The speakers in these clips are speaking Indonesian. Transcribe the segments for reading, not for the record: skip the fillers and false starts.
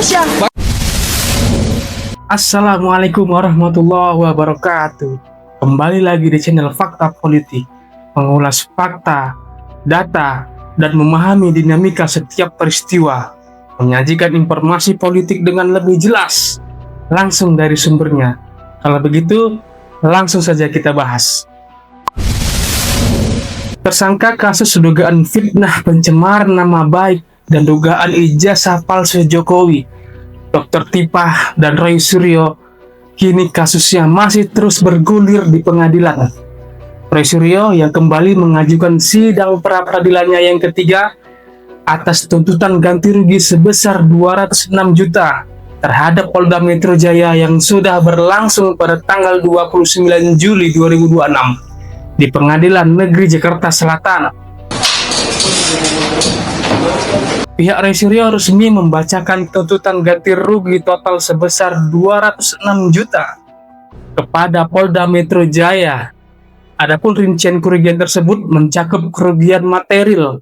Indonesia. Assalamualaikum warahmatullahi wabarakatuh. Kembali lagi di channel Fakta Politik, mengulas fakta, data, dan memahami dinamika setiap peristiwa, menyajikan informasi politik dengan lebih jelas, langsung dari sumbernya. Kalau begitu, langsung saja kita bahas. Tersangka kasus dugaan fitnah pencemaran nama baik dan dugaan ijazah palsu Jokowi, Dr. Tipah dan Roy Suryo, kini kasusnya masih terus bergulir di pengadilan. Roy Suryo yang kembali mengajukan sidang pra-peradilannya yang ketiga atas tuntutan ganti rugi sebesar 206 juta terhadap Polda Metro Jaya yang sudah berlangsung pada tanggal 29 Juli 2026 di Pengadilan Negeri Jakarta Selatan. Pihak Roy Suryo resmi membacakan tuntutan ganti rugi total sebesar 206 juta kepada Polda Metro Jaya. Adapun rincian kerugian tersebut mencakup kerugian material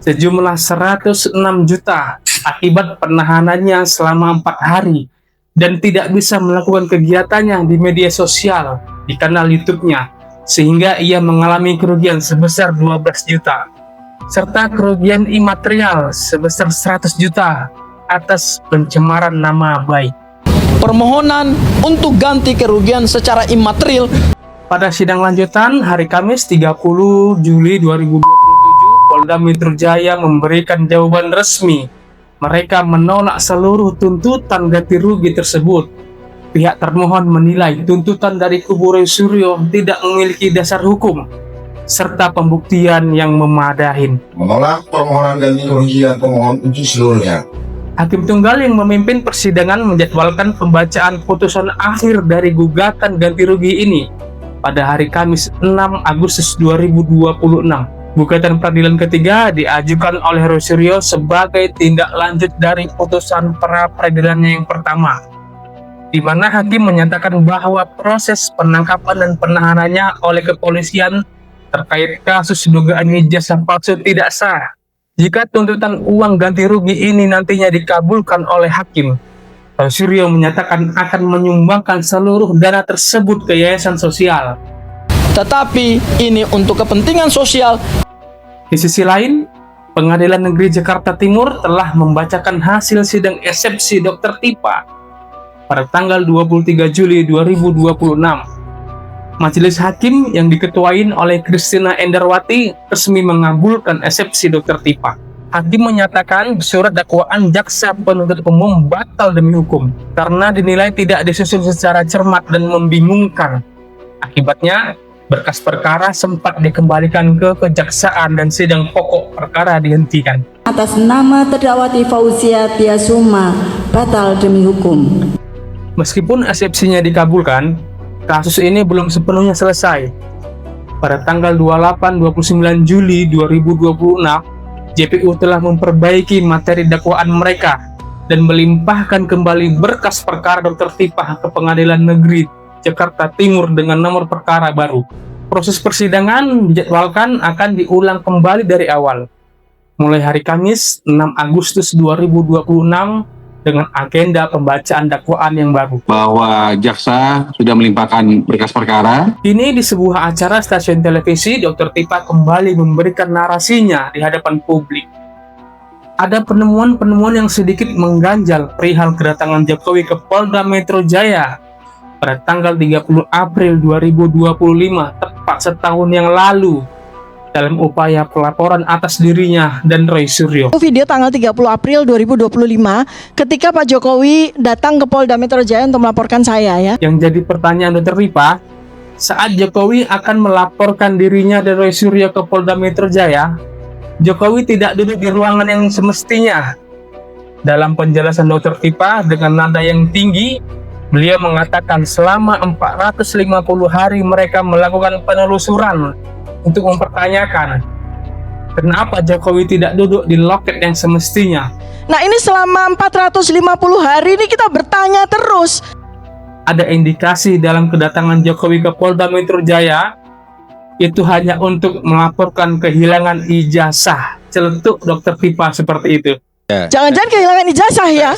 sejumlah 106 juta akibat penahanannya selama 4 hari dan tidak bisa melakukan kegiatannya di media sosial di kanal YouTube-nya, sehingga ia mengalami kerugian sebesar 12 juta. Serta kerugian imaterial sebesar 100 juta atas pencemaran nama baik. Permohonan untuk ganti kerugian secara imaterial. Pada sidang lanjutan hari Kamis 30 Juli 2027, Polda Metro Jaya memberikan jawaban resmi. Mereka menolak seluruh tuntutan ganti rugi tersebut. Pihak termohon menilai tuntutan dari kubu Roy Suryo tidak memiliki dasar hukum serta pembuktian yang memadai. Menolak permohonan ganti kerugian pemohon untuk seluruhnya. Hakim Tunggal yang memimpin persidangan menjadwalkan pembacaan putusan akhir dari gugatan ganti rugi ini pada hari Kamis 6 Agustus 2026. Gugatan peradilan ketiga diajukan oleh Roy Suryo sebagai tindak lanjut dari putusan pra-peradilannya yang pertama, di mana hakim menyatakan bahwa proses penangkapan dan penahanannya oleh kepolisian terkait kasus dugaan ijazah palsu tidak sah. Jika tuntutan uang ganti rugi ini nantinya dikabulkan oleh hakim, Roy Suryo menyatakan akan menyumbangkan seluruh dana tersebut ke yayasan sosial. Tetapi ini untuk kepentingan sosial. Di sisi lain, Pengadilan Negeri Jakarta Timur telah membacakan hasil sidang eksepsi Dr. Tipah pada tanggal 23 Juli 2026. Majelis Hakim yang diketuain oleh Christina Endarwati resmi mengabulkan eksepsi Dr. Tipah. Hakim menyatakan surat dakwaan jaksa penuntut umum batal demi hukum karena dinilai tidak disusun secara cermat dan membingungkan. Akibatnya, berkas perkara sempat dikembalikan ke kejaksaan dan sidang pokok perkara dihentikan. Atas nama terdakwati Fauzia Tiasuma batal demi hukum. Meskipun eksepsinya dikabulkan, kasus ini belum sepenuhnya selesai. Pada tanggal 28-29 Juli 2026, JPU telah memperbaiki materi dakwaan mereka dan melimpahkan kembali berkas perkara Dr. Tipah ke Pengadilan Negeri Jakarta Timur dengan nomor perkara baru. Proses persidangan dijadwalkan akan diulang kembali dari awal, mulai hari Kamis 6 Agustus 2026 dengan agenda pembacaan dakwaan yang baru. Bahwa jaksa sudah melimpahkan berkas perkara. Kini di sebuah acara stasiun televisi, Dr. Tipah kembali memberikan narasinya di hadapan publik. Ada penemuan-penemuan yang sedikit mengganjal perihal kedatangan Jokowi ke Polda Metro Jaya pada tanggal 30 April 2025, tepat setahun yang lalu, dalam upaya pelaporan atas dirinya dan Roy Suryo. Video tanggal 30 April 2025 ketika Pak Jokowi datang ke Polda Metro Jaya untuk melaporkan saya ya. Yang jadi pertanyaan Dr. Tipah, saat Jokowi akan melaporkan dirinya dan Roy Suryo ke Polda Metro Jaya, Jokowi tidak duduk di ruangan yang semestinya. Dalam penjelasan Dr. Tipah dengan nada yang tinggi, beliau mengatakan selama 450 hari mereka melakukan penelusuran untuk mempertanyakan kenapa Jokowi tidak duduk di loket yang semestinya. Nah ini selama 450 hari ini kita bertanya terus. Ada indikasi dalam kedatangan Jokowi ke Polda Metro Jaya itu hanya untuk melaporkan kehilangan ijazah. Celetuk Dr. Tipah seperti itu. Jangan-jangan kehilangan ijazah ya?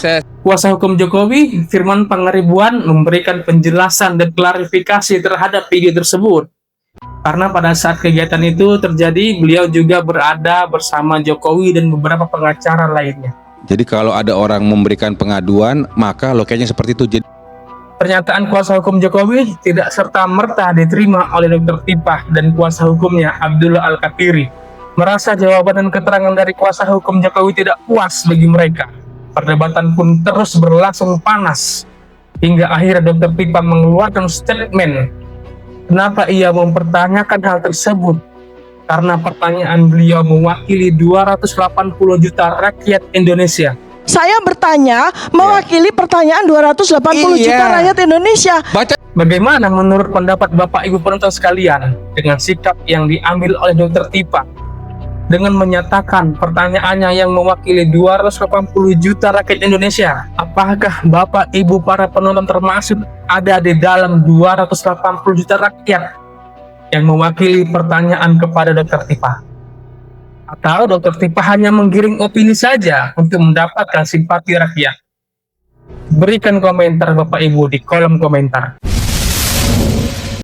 Kuasa hukum Jokowi, Firman Pangaribuan, memberikan penjelasan dan klarifikasi terhadap video tersebut. Karena pada saat kegiatan itu terjadi, beliau juga berada bersama Jokowi dan beberapa pengacara lainnya. Jadi kalau ada orang memberikan pengaduan, maka loketnya seperti itu. Jadi Pernyataan kuasa hukum Jokowi tidak serta-merta diterima oleh Dr. Tipah dan kuasa hukumnya Abdullah Al-Katiri. Merasa jawaban dan keterangan dari kuasa hukum Jokowi tidak puas bagi mereka. Perdebatan pun terus berlangsung panas. Hingga akhirnya Dr. Tipah mengeluarkan statement. Kenapa ia mempertanyakan hal tersebut? Karena pertanyaan beliau mewakili 280 juta rakyat Indonesia. Saya bertanya mewakili pertanyaan 280 juta rakyat Indonesia. Bagaimana menurut pendapat Bapak Ibu penonton sekalian dengan sikap yang diambil oleh Dr. Tipah dengan menyatakan pertanyaannya yang mewakili 280 juta rakyat Indonesia? Apakah Bapak Ibu para penonton termasuk ada di dalam 280 juta rakyat yang mewakili pertanyaan kepada Dr. Tipah? Atau Dr. Tipah hanya menggiring opini saja untuk mendapatkan simpati rakyat? Berikan komentar Bapak Ibu di kolom komentar.